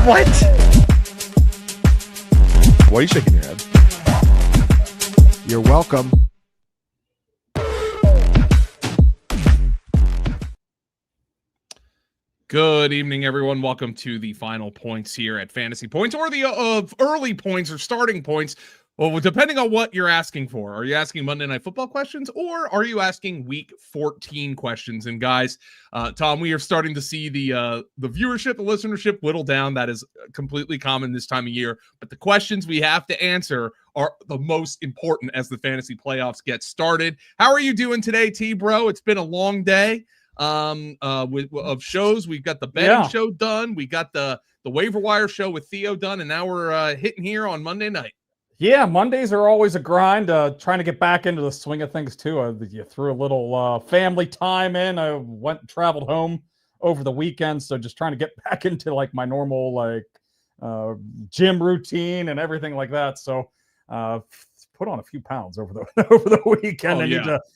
What? Why are you shaking your head? You're welcome. Good evening, everyone. Welcome to the final points here at Fantasy Points, or the early points or starting points. Well, depending on what you're asking for. Are you asking Monday Night Football questions, or are you asking Week 14 questions? And guys, Tom, we are starting to see the viewership, the listenership whittle down. That is completely common this time of year. But the questions we have to answer are the most important as the fantasy playoffs get started. How are you doing today, T-Bro? It's been a long day of shows. We've got the betting show done. We got the waiver wire show with Theo done, and now we're hitting here on Monday night. Yeah, Mondays are always a grind. Trying to get back into the swing of things too. You threw a little family time in. I went and traveled home over the weekend, so just trying to get back into like my normal gym routine and everything like that. So put on a few pounds over the weekend.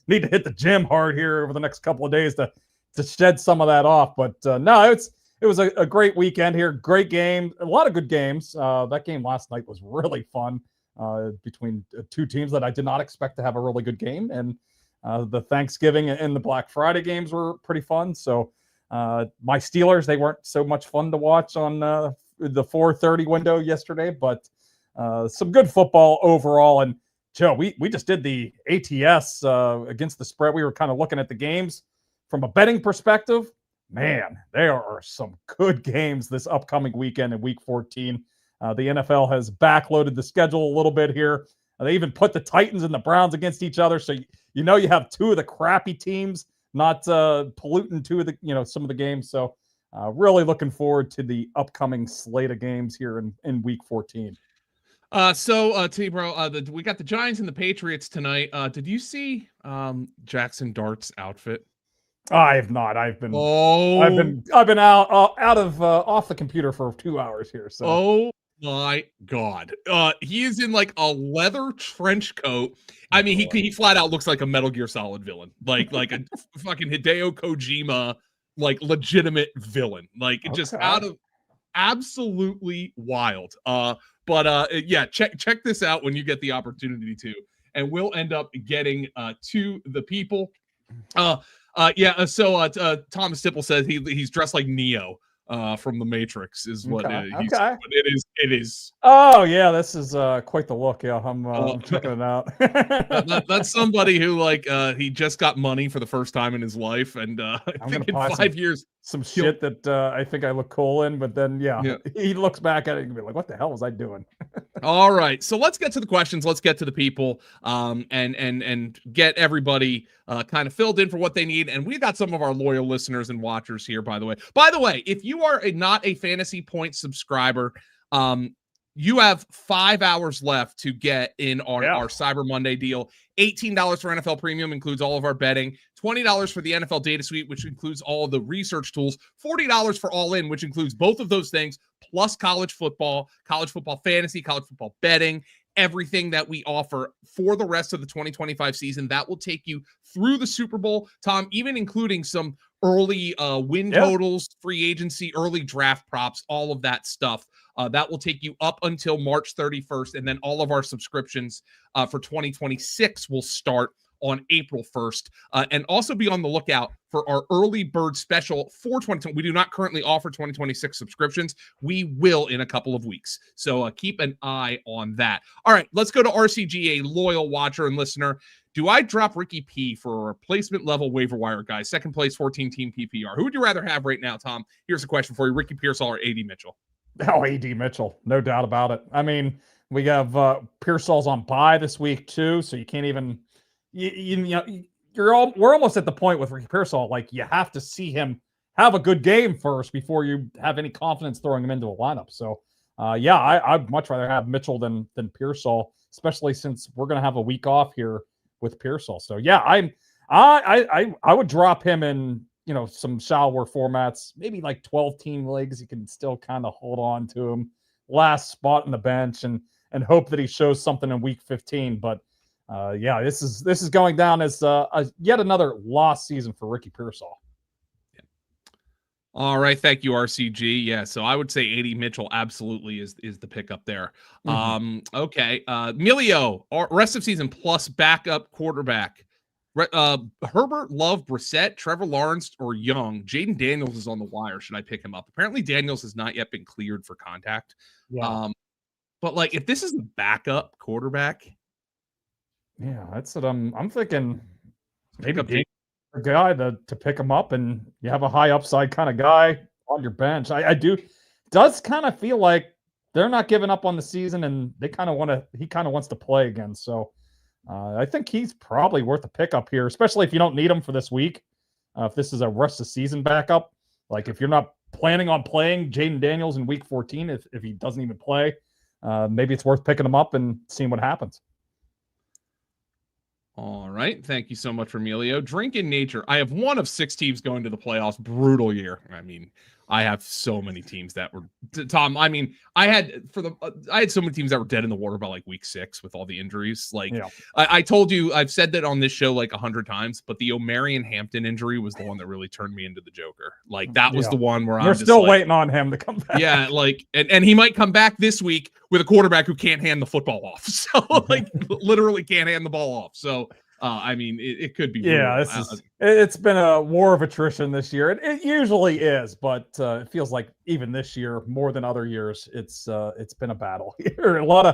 Need to hit the gym hard here over the next couple of days to shed some of that off. But no, it was a great weekend here. Great game, a lot of good games. That game last night was really fun. Between two teams that I did not expect to have a really good game. And the Thanksgiving and the Black Friday games were pretty fun. So my Steelers, they weren't so much fun to watch on the 4:30 window yesterday, but some good football overall. And Joe, we just did the ATS against the spread. We were kind of looking at the games from a betting perspective. Man, there are some good games this upcoming weekend in Week 14. The NFL has backloaded the schedule a little bit here. They even put the Titans and the Browns against each other. So, you have two of the crappy teams not polluting two of the, some of the games. So really looking forward to the upcoming slate of games here in Week 14. T-Bro, we got the Giants and the Patriots tonight. Did you see Jackson Dart's outfit? I have not. I've been out of off the computer for 2 hours here. So. Oh my God. He is in like a leather trench coat. I mean, he flat out looks like a Metal Gear Solid villain, like a fucking Hideo Kojima, like legitimate villain, like just out of absolutely wild. Yeah, check this out when you get the opportunity to, and we'll end up getting to the people. Thomas Stipple says he's dressed like Neo from the Matrix is what it is. Oh yeah, this is quite the look. Yeah, I'm checking it out. That's somebody who he just got money for the first time in his life, and I think in 5 years some shit that I think I look cool in, but then he looks back at it and be like, what the hell was I doing? All right, so let's get to the questions. Let's get to the people, and get everybody kind of filled in for what they need. And we got some of our loyal listeners and watchers here, by the way. If you are not a Fantasy Point subscriber, you have 5 hours left to get in on our Cyber Monday deal. $18 for NFL Premium, includes all of our betting. $20 for the NFL Data Suite, which includes all the research tools. $40 for All In, which includes both of those things, plus college football fantasy, college football betting, everything that we offer for the rest of the 2025 season. That will take you through the Super Bowl, Tom, even including some early win totals, free agency, early draft props, all of that stuff. That will take you up until March 31st. And then all of our subscriptions for 2026 will start on April 1st. And also be on the lookout for our early bird special for 2020. We do not currently offer 2026 subscriptions. We will in a couple of weeks. So keep an eye on that. All right, let's go to RCG, a loyal watcher and listener. Do I drop Ricky P for a replacement level waiver wire guy? Second place, 14-team PPR. Who would you rather have right now, Tom? Here's a question for you. Ricky Pearsall or A.D. Mitchell? Oh, A.D. Mitchell. No doubt about it. I mean, we have Pearsall's on bye this week too, so you can't even we're almost at the point with Ricky Pearsall, like you have to see him have a good game first before you have any confidence throwing him into a lineup. So I'd much rather have Mitchell than Pearsall, especially since we're going to have a week off here with Pearsall. So yeah, I would drop him in, some shallower formats, maybe like 12-team leagues. You can still kind of hold on to him last spot in the bench and hope that he shows something in week 15. But this is going down as yet another lost season for Ricky Pearsall. All right, thank you, RCG. Yeah, so I would say 80 Mitchell absolutely is the pickup there. Okay, Milio, rest of season plus backup quarterback. Herbert, Love, Brissett, Trevor Lawrence, or Young. Jaden Daniels is on the wire. Should I pick him up? Apparently, Daniels has not yet been cleared for contact. Yeah. But like, if this is a backup quarterback, Yeah, that's what I'm thinking. pick Maybe up. a guy to pick him up, and you have a high upside kind of guy on your bench. I do does kind of feel like they're not giving up on the season, and they kind of want to. He kind of wants to play again. So I think he's probably worth a pickup here, especially if you don't need him for this week. If this is a rest of season backup, like if you're not planning on playing Jaden Daniels in week 14, if he doesn't even play, maybe it's worth picking him up and seeing what happens. All right. Thank you so much, Emilio. Drink in nature. I have one of 6 teams going to the playoffs. Brutal year. I mean, I have so many teams that were Tom. I mean, I had so many teams that were dead in the water by like week 6 with all the injuries. Like I told you, I've said that on this show like 100 times, but the O'Marion Hampton injury was the one that really turned me into the Joker. Like that was the one where we're still waiting on him to come back. Yeah, like and he might come back this week with a quarterback who can't hand the football off. So like literally can't hand the ball off. So I mean, it could be. Yeah, it's been a war of attrition this year. It usually is, but it feels like even this year, more than other years, it's been a battle here. A lot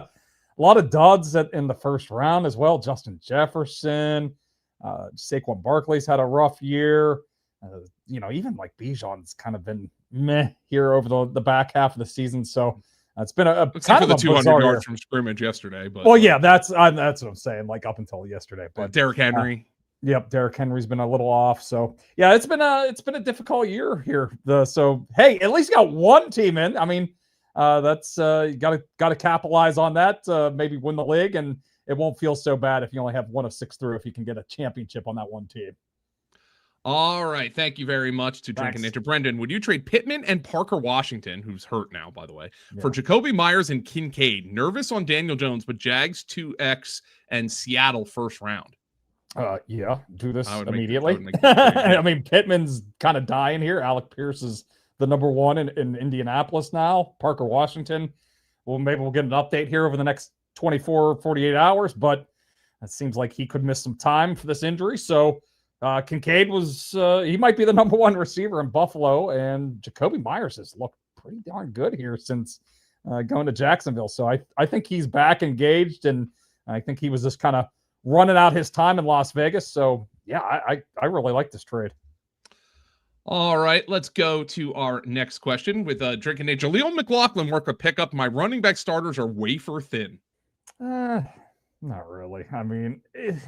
of duds in the first round as well. Justin Jefferson, Saquon Barkley's had a rough year. Even like Bijan's kind of been meh here over the back half of the season. So it's been a kind of the a 200 yards from scrimmage yesterday. But well, yeah, that's what I'm saying. Like up until yesterday, but Derrick Henry. Yep, Derrick Henry's been a little off. So yeah, it's been a difficult year here. So hey, at least you got one team in. I mean, that's you gotta capitalize on that. Maybe win the league, and it won't feel so bad if you only have one of 6 through. If you can get a championship on that one team. All right. Thank you very much to Drinking Nature. Brendan, would you trade Pittman and Parker Washington, who's hurt now, by the way, for Jacoby Myers and Kincaid? Nervous on Daniel Jones, but Jags 2X and Seattle first round. Yeah, do this immediately. I mean, Pittman's kind of dying here. Alec Pierce is the number 1 in Indianapolis now. Parker Washington, well, maybe we'll get an update here over the next 24, 48 hours, but it seems like he could miss some time for this injury. So Kincaid he might be the number 1 receiver in Buffalo, and Jacoby Myers has looked pretty darn good here since going to Jacksonville. So I think he's back engaged, and I think he was just kind of running out his time in Las Vegas. So yeah, I really like this trade. All right, let's go to our next question with Drinking Nature. Jaleel McLaughlin work a pickup. My running back starters are wafer thin. Not really. I mean, if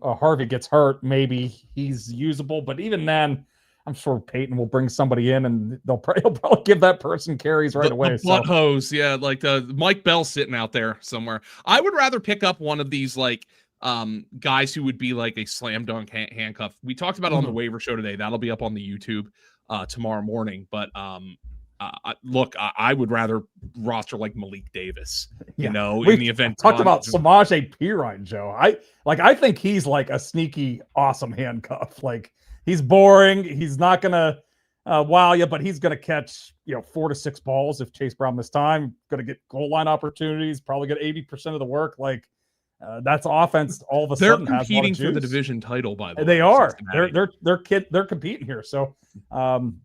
Harvey gets hurt, maybe he's usable. But even then, I'm sure Peyton will bring somebody in, and he'll probably give that person carries right away. The butt hose, yeah, like Mike Bell sitting out there somewhere. I would rather pick up one of these like guys who would be like a slam dunk handcuff. We talked about it on the waiver show today. That'll be up on the YouTube tomorrow morning. But look, I would rather roster like Malik Davis, in the event. Talked about Samaje Perine, Joe. I think he's like a sneaky, awesome handcuff. Like he's boring. He's not gonna wow you, but he's gonna catch 4 to 6 balls if Chase Brown missed time. Gonna get goal line opportunities. Probably get 80% of the work. Like that's offense. All of a sudden, they're competing for the division title. By the way, they are. They're competing here. So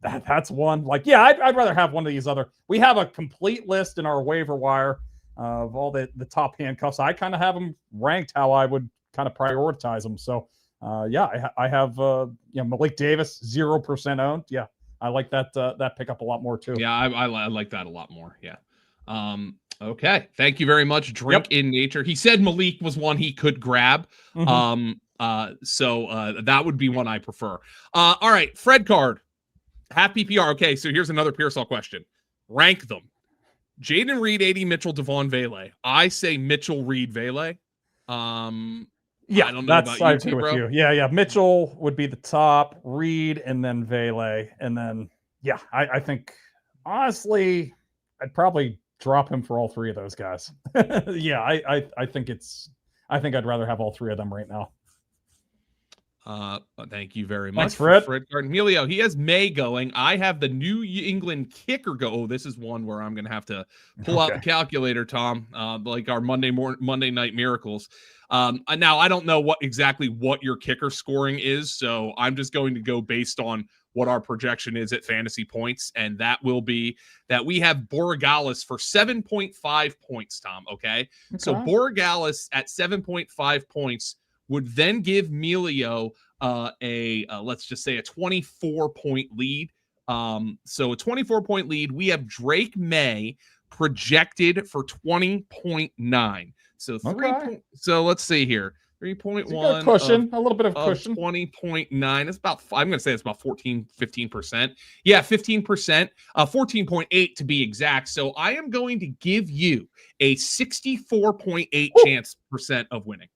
that's one. Like, yeah, I'd rather have one of these other. We have a complete list in our waiver wire of all the top handcuffs. I kind of have them ranked how I would kind of prioritize them. So yeah, I have Malik Davis 0% owned. Yeah, I like that pickup a lot more too. Yeah, I like that a lot more. Yeah. Okay. Thank you very much. Drink in Nature. He said Malik was one he could grab. So that would be one I prefer. All right. Fred Card. Half PPR. Okay. So here's another Pearsall question. Rank them. Jaden Reed, 80, Mitchell, Devon Vele. I say Mitchell, Reed, Vele. Yeah, I don't know about you two, bro. Yeah. Mitchell would be the top, Reed, and then Vele. And then, yeah, I think, honestly, I'd probably drop him for all 3 of those guys. Yeah, I think I'd rather have all 3 of them right now. Thank you very Thanks, much, Fred. Fred Emilio. He has May going. I have the New England kicker go. Oh, this is one where I'm going to have to pull out the calculator, Tom, like our Monday Night Miracles. Now, I don't know exactly what your kicker scoring is, so I'm just going to go based on what our projection is at fantasy points, and that will be that we have Borregales for 7.5 points, Tom, okay? So Borregales at 7.5 points would then give Melio let's just say a 24-point lead. So a 24-point lead. We have Drake May projected for 20.9. So so let's see here. 3.1 cushion, a little bit of cushion. 20.9. It's about, I'm going to say it's about 15%. Yeah, 15%, 14.8 to be exact. So I am going to give you a 64.8 chance percent of winning.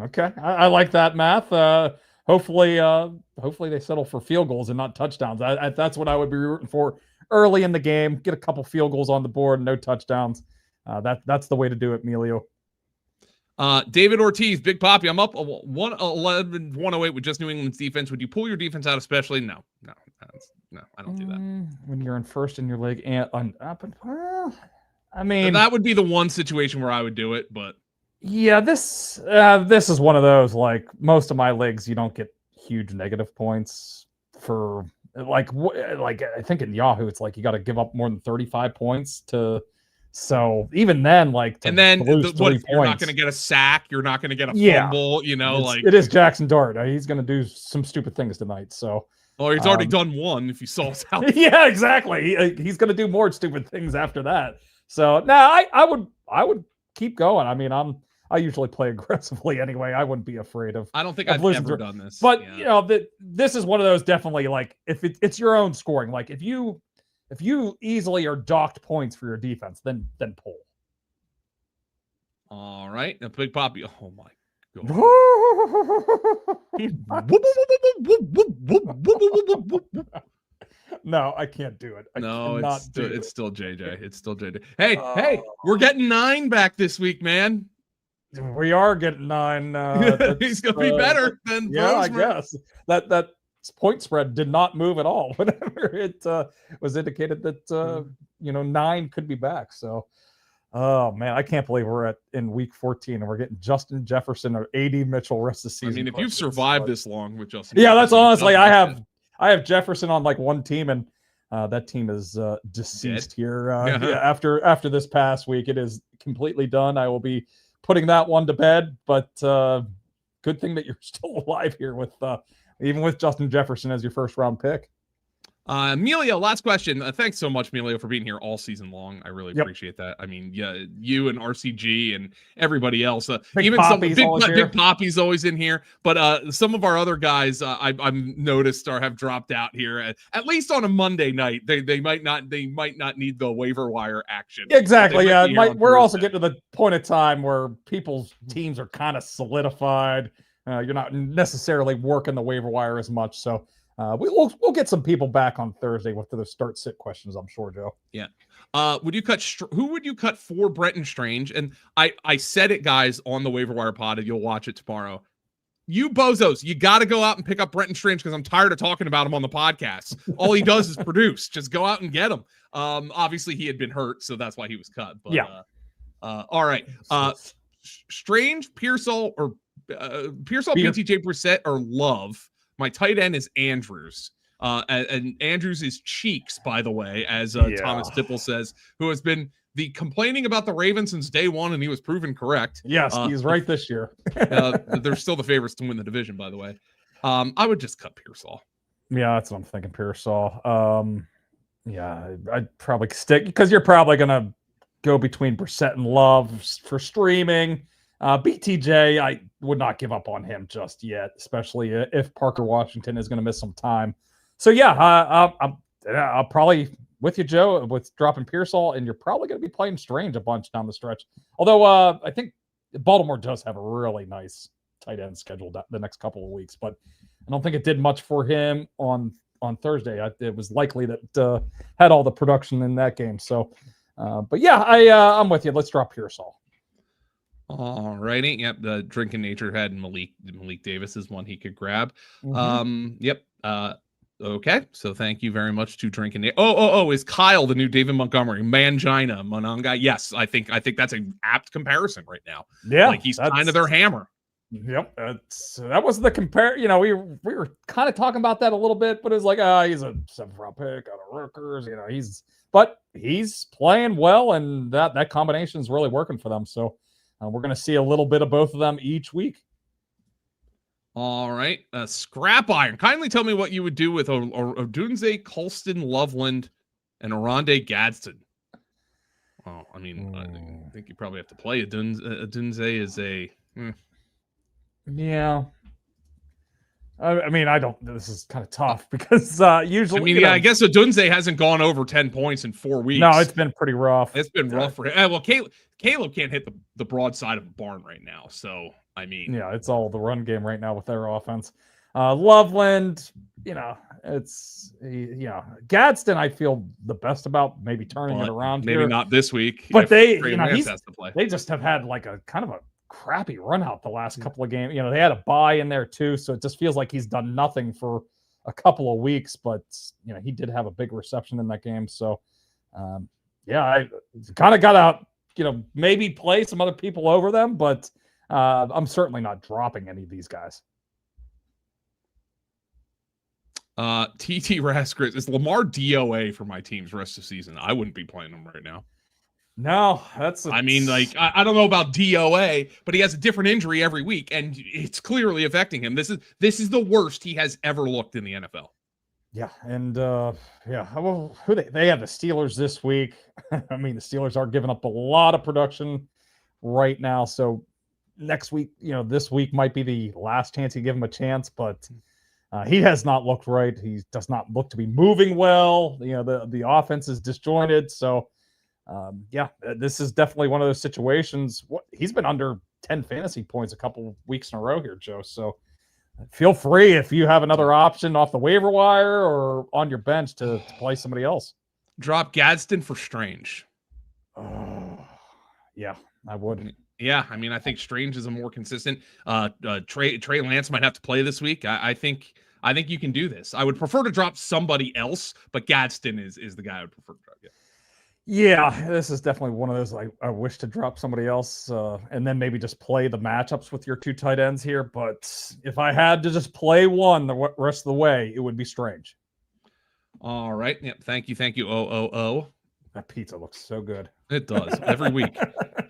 Okay. I like that math. Hopefully they settle for field goals and not touchdowns. That's what I would be rooting for early in the game. Get a couple field goals on the board, no touchdowns. That's the way to do it, Melio. David Ortiz, Big Poppy, I'm up 111, 108 with just New England's defense. Would you pull your defense out especially? No, I don't do that. When you're in first in your league and well, I mean, that would be the one situation where I would do it, but yeah, this is one of those, like, most of my leagues, you don't get huge negative points for like I think in Yahoo, it's like you got to give up more than 35 points to. So even then, like, and then what if you're not going to get a sack, you're not going to get a fumble, it is Jackson Dart. He's going to do some stupid things tonight. So, well, he's already done one. If you saw his house, yeah, exactly. He's going to do more stupid things after that. So now I would keep going. I mean, I usually play aggressively anyway. I wouldn't be afraid of. I don't think I've ever done this, but this is one of those, definitely, like, if it's your own scoring, like if you easily are docked points for your defense, then pull. All right, now Big Poppy. Oh my god. No, I can't do it. It's still JJ. It's still JJ. Hey, we're getting 9 back this week, man. We are getting 9. He's gonna be better than I guess that point spread did not move at all whenever it was indicated that 9 could be back. So, oh man, I can't believe we're in week 14 and we're getting Justin Jefferson or AD Mitchell rest of the season. I mean, if you've survived this long with Justin, that's honestly, I have Jefferson on like one team, and that team is deceased here. After this past week, it is completely done. I will be putting that one to bed, but good thing that you're still alive here with even with Justin Jefferson as your first round pick. Emilio, last question. Thanks so much, Emilio, for being here all season long. I really appreciate that. I mean, yeah, you and RCG and everybody else, even Big Poppy's always in here. But some of our other guys, I've noticed have dropped out here. At least on a Monday night, they might not need the waiver wire action. Exactly. Yeah, we're also getting to the point of time where people's teams are kind of solidified. You're not necessarily working the waiver wire as much, so. We'll get some people back on Thursday with the start sit questions, I'm sure, Joe. Yeah. Who would you cut for Brenton Strange? And I said it, guys, on the waiver wire pod, and you'll watch it tomorrow. You bozos, you got to go out and pick up Brenton Strange because I'm tired of talking about him on the podcast. All he does is produce. Just go out and get him. Obviously, he had been hurt, so that's why he was cut. But, all right. Strange, Pearsall, BTJ Brissett, or Love. My tight end is Andrews. And Andrews is Cheeks, by the way, as Thomas Tipple says, who has been complaining about the Ravens since day one, and he was proven correct. Yes, he's right this year. They're still the favorites to win the division, by the way. I would just cut Pearsall. Yeah, that's what I'm thinking, Pearsall. I'd probably stick, because you're probably going to go between Brissett and Love for streaming. BTJ, I would not give up on him just yet, especially if Parker Washington is going to miss some time. So I'll probably with you, Joe, with dropping Pearsall, and you're probably going to be playing Strange a bunch down the stretch. Although I think Baltimore does have a really nice tight end scheduled the next couple of weeks, but I don't think it did much for him on Thursday. It was likely that had all the production in that game. So, I'm with you. Let's drop Pearsall. All righty. Yep. The Drinking Nature had Malik Davis is one he could grab. Yep. Okay. So thank you very much to Drinking Nature. Is Kyle the new David Montgomery? Mangina, Mononga? Yes, I think that's an apt comparison right now. Yeah. Like he's kind of their hammer. Yep. That was the compare. We were kind of talking about that a little bit, but it's like, he's a 7th-round pick out of Rutgers. He's playing well, and that combination is really working for them. So we're going to see a little bit of both of them each week. All right. Scrap Iron. Kindly tell me what you would do with Odunze, Colston, Loveland, and Oronde Gadsden. Oh, I mean, I think you probably have to play Odunze is a... Yeah. I mean, this is kind of tough because usually... I guess Odunze hasn't gone over 10 points in 4 weeks. No, it's been pretty rough. It's been rough for him. Well, Caleb can't hit the broadside of a barn right now. So, I mean... Yeah, it's all the run game right now with their offense. Loveland, Gadsden, I feel the best about maybe turning it around maybe here. Not this week. But they just have had like a kind of a crappy run out the last couple of games. They had a bye in there too, so it just feels like he's done nothing for a couple of weeks. But he did have a big reception in that game, so I kind of got to maybe play some other people over them, but I'm certainly not dropping any of these guys. TT Raskris is Lamar DOA for my team's rest of the season. I wouldn't be playing him right now. No, I don't know about DOA, but he has a different injury every week, and it's clearly affecting him. This is the worst he has ever looked in the NFL. Yeah, and well, they have the Steelers this week. I mean, the Steelers are giving up a lot of production right now, so next week, this week might be the last chance you give him a chance, but he has not looked right. He does not look to be moving well. The offense is disjointed, so. This is definitely one of those situations. He's been under 10 fantasy points a couple weeks in a row here, Joe. So feel free if you have another option off the waiver wire or on your bench to play somebody else. Drop Gadsden for Strange. Yeah, I would. Yeah, I mean, I think Strange is a more consistent. Trey Lance might have to play this week. I think you can do this. I would prefer to drop somebody else, but Gadsden is the guy I would prefer to drop. Yeah, this is definitely one of those I wish to drop somebody else and then maybe just play the matchups with your 2 tight ends here. But if I had to just play one the rest of the way, it would be Strange. All right. Yep. Thank you. That pizza looks so good. It does every week.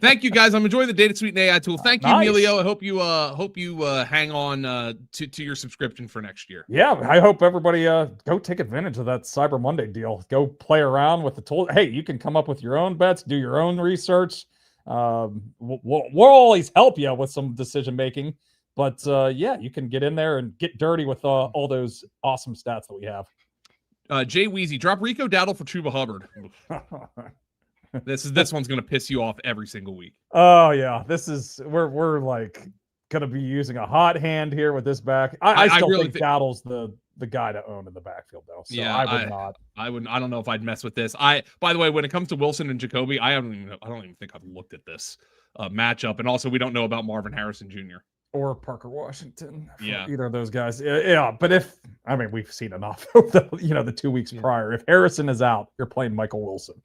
Thank you, guys. I'm enjoying the Data Suite and AI tool. Thank you, nice. Emilio. I hope you hang on to your subscription for next year. Yeah, I hope everybody go take advantage of that Cyber Monday deal. Go play around with the tool. Hey, you can come up with your own bets, do your own research. We'll always help you with some decision making, but you can get in there and get dirty with all those awesome stats that we have. Jay Weezy, drop Rico Dowdle for Chuba Hubbard. This one's gonna piss you off every single week. Oh yeah, we're like gonna be using a hot hand here with this back. I still really think Dowdle's the guy to own in the backfield though. So yeah, I would not. I don't know if I'd mess with this. By the way, when it comes to Wilson and Jacoby, I don't even think I've looked at this matchup, and also we don't know about Marvin Harrison Jr. or Parker Washington. Yeah, either of those guys. Yeah, but we've seen enough of the 2 weeks prior. If Harrison is out, you're playing Michael Wilson.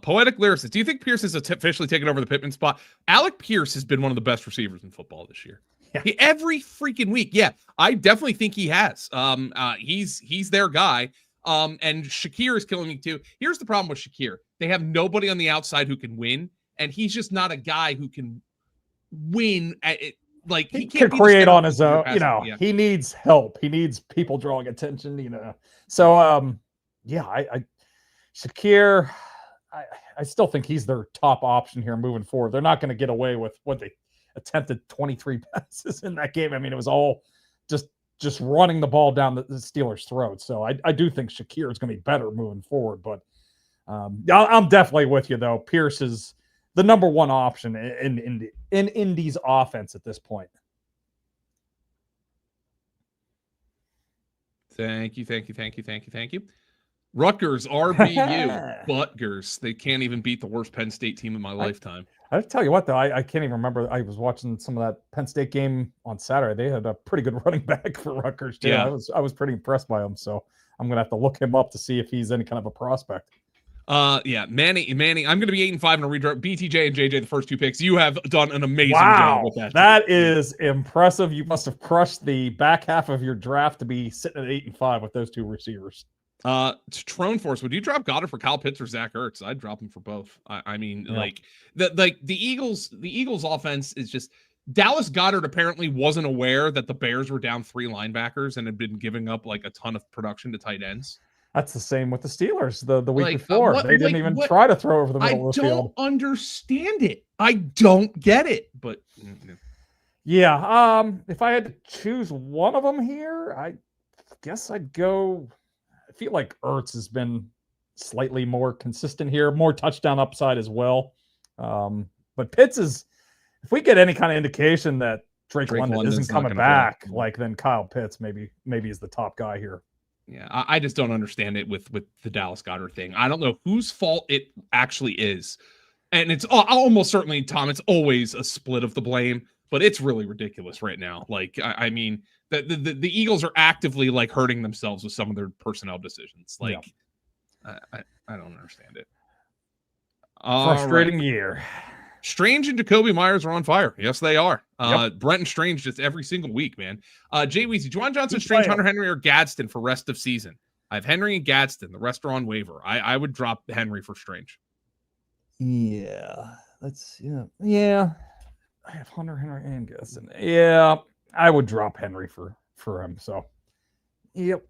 Poetic Lyricist, do you think Pierce has officially taken over the Pittman spot? Alec Pierce has been one of the best receivers in football this year. Yeah. Every freaking week. Yeah, I definitely think he has. He's their guy. And Shakir is killing me too. Here's the problem with Shakir. They have nobody on the outside who can win, and he's just not a guy who can win at it. Like he can't create on his own. He needs help. He needs people drawing attention. So Shakir. I still think he's their top option here moving forward. They're not going to get away with what they attempted 23 passes in that game. I mean, it was all just running the ball down the Steelers' throat. So I do think Shakir is going to be better moving forward. But I'm definitely with you, though. Pierce is the number one option in Indy's offense at this point. Thank you. Rutgers, RBU, Butgers. They can't even beat the worst Penn State team in my lifetime. I tell you what, though, I can't even remember. I was watching some of that Penn State game on Saturday. They had a pretty good running back for Rutgers too. Yeah. I was pretty impressed by him. So I'm gonna have to look him up to see if he's any kind of a prospect. Yeah, Manny. I'm going to be 8-5 in a redraft. BTJ and JJ, the first 2 picks. You have done an amazing job with that. That is impressive. You must have crushed the back half of your draft to be sitting at 8-5 with those 2 receivers. Trone Force, would you drop Goddard for Kyle Pitts or Zach Ertz? I'd drop him for both. I mean, like the Eagles offense is just Dallas Goedert apparently wasn't aware that the Bears were down 3 linebackers and had been giving up like a ton of production to tight ends. That's the same with the Steelers the week before. They didn't even try to throw over the middle of the field. I don't understand it. I don't get it. But yeah, if I had to choose one of them here, I guess I'd go. I feel like Ertz has been slightly more consistent here, more touchdown upside as well. But Pitts is, if we get any kind of indication that Drake London isn't coming back, like then Kyle Pitts maybe is the top guy here. Yeah, I just don't understand it with the Dallas Goedert thing. I don't know whose fault it actually is. And it's almost certainly, Tom, it's always a split of the blame, but it's really ridiculous right now. Like, I mean, the Eagles are actively like hurting themselves with some of their personnel decisions. Like, I don't understand it. Frustrating year. Strange and Jacoby Myers are on fire. Yes, they are. Brent and Strange just every single week, man. Jay Weezy, Juwan Johnson, Strange, Hunter Henry, or Gadsden for rest of season. I have Henry and Gadsden. The rest are on waiver. I would drop Henry for Strange. Yeah. Yeah. I have Hunter Henry and Gadsden. Yeah. I would drop Henry for him. So, yep.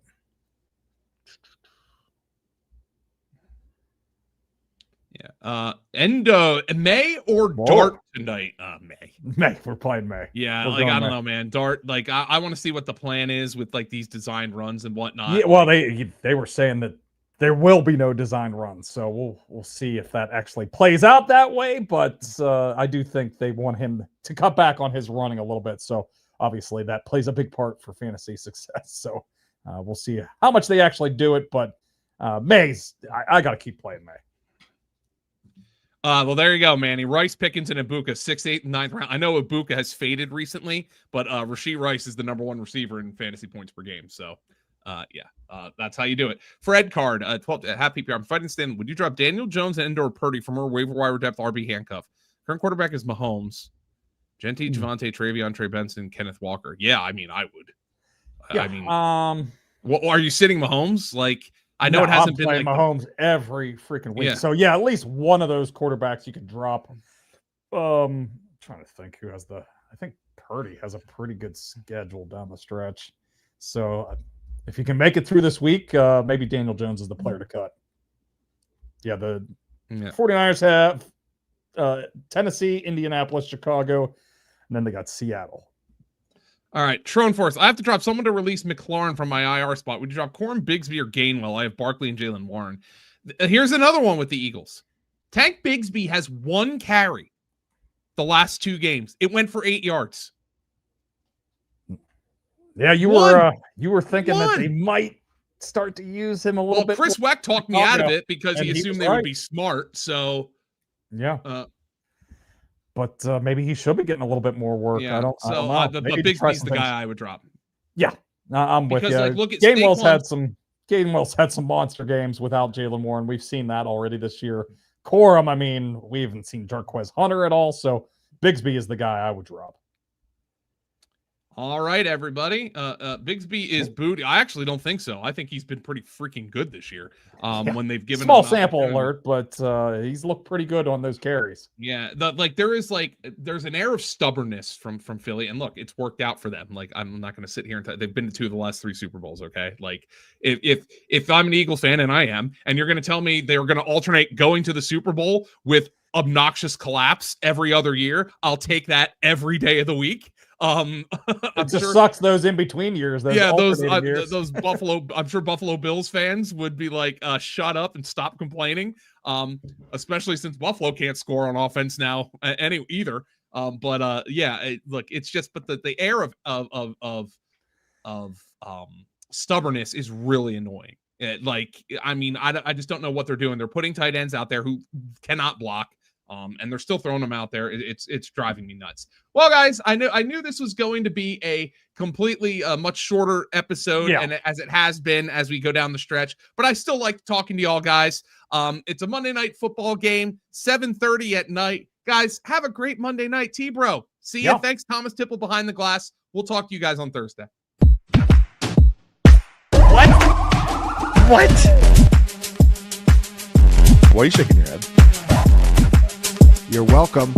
Yeah. May or Dart tonight? May. We're playing May. Yeah, like I don't know, man. Dart, like I want to see what the plan is with like these designed runs and whatnot. Yeah, well, they were saying that there will be no design runs, so we'll see if that actually plays out that way. But I do think they want him to cut back on his running a little bit. So obviously that plays a big part for fantasy success. So we'll see how much they actually do it. But May's, I got to keep playing May. Well, there you go, Manny. Rice, Pickens, and Ibuka, 6th, 8th, and 9th round. I know Ibuka has faded recently, but Rashee Rice is the #1 receiver in fantasy points per game. So, that's how you do it. Fred Card, 12 half PPR. I'm fighting Stan. Would you drop Daniel Jones and Endor Purdy from our waiver wire depth RB handcuff? Current quarterback is Mahomes. Genty, Javante, Travion, Trey Benson, Kenneth Walker. Yeah, I mean, I would. Yeah, I mean, well, are you sitting Mahomes? Like, I know it hasn't been like Mahomes every freaking week. Yeah. So yeah, at least one of those quarterbacks you could drop. Trying to think who has I think Purdy has a pretty good schedule down the stretch. So if you can make it through this week, maybe Daniel Jones is the player to cut. Yeah, the 49ers have Tennessee, Indianapolis, Chicago, and then they got Seattle. All right, Trone Force. I have to drop someone to release McLaurin from my IR spot. Would you drop Corum, Bigsby, or Gainwell? I have Barkley and Jalen Warren. Here's another one with the Eagles. Tank Bigsby has 1 carry the last 2 games. It went for 8 yards. Yeah, you were thinking that they might start to use him a little bit. Chris Weck talked me out of it because he assumed they would be smart. So yeah. But maybe he should be getting a little bit more work. Yeah. I don't know. But Bigsby's the guy I would drop. Yeah, I'm with you. Like, look at Gainwell's had some monster games without Jalen Warren. We've seen that already this year. Corum, I mean, we haven't seen Jarquez Hunter at all. So Bigsby is the guy I would drop. All right, everybody. Bigsby is booty. I actually don't think so. I think he's been pretty freaking good this year. When they've given small sample alert, but he's looked pretty good on those carries. Yeah, there's an air of stubbornness from Philly, and look, it's worked out for them. Like, I'm not going to sit here and they've been to 2 of the last 3 Super Bowls. Okay, like if I'm an Eagles fan, and I am, and you're going to tell me they're going to alternate going to the Super Bowl with obnoxious collapse every other year, I'll take that every day of the week. It just sucks those in between years. Those Buffalo. I'm sure Buffalo Bills fans would be like, "Shut up and stop complaining." Especially since Buffalo can't score on offense now, either. Look, it's just, but the air of stubbornness is really annoying. I mean, I just don't know what they're doing. They're putting tight ends out there who cannot block. And they're still throwing them out there. It's driving me nuts. Well, guys, I knew this was going to be a completely much shorter episode, and as it has been as we go down the stretch. But I still like talking to y'all guys. It's a Monday night football game, 7:30 at night. Guys, have a great Monday night, T-Bro. See you. Thanks, Thomas Tipple behind the glass. We'll talk to you guys on Thursday. What? Why are you shaking your head? You're welcome.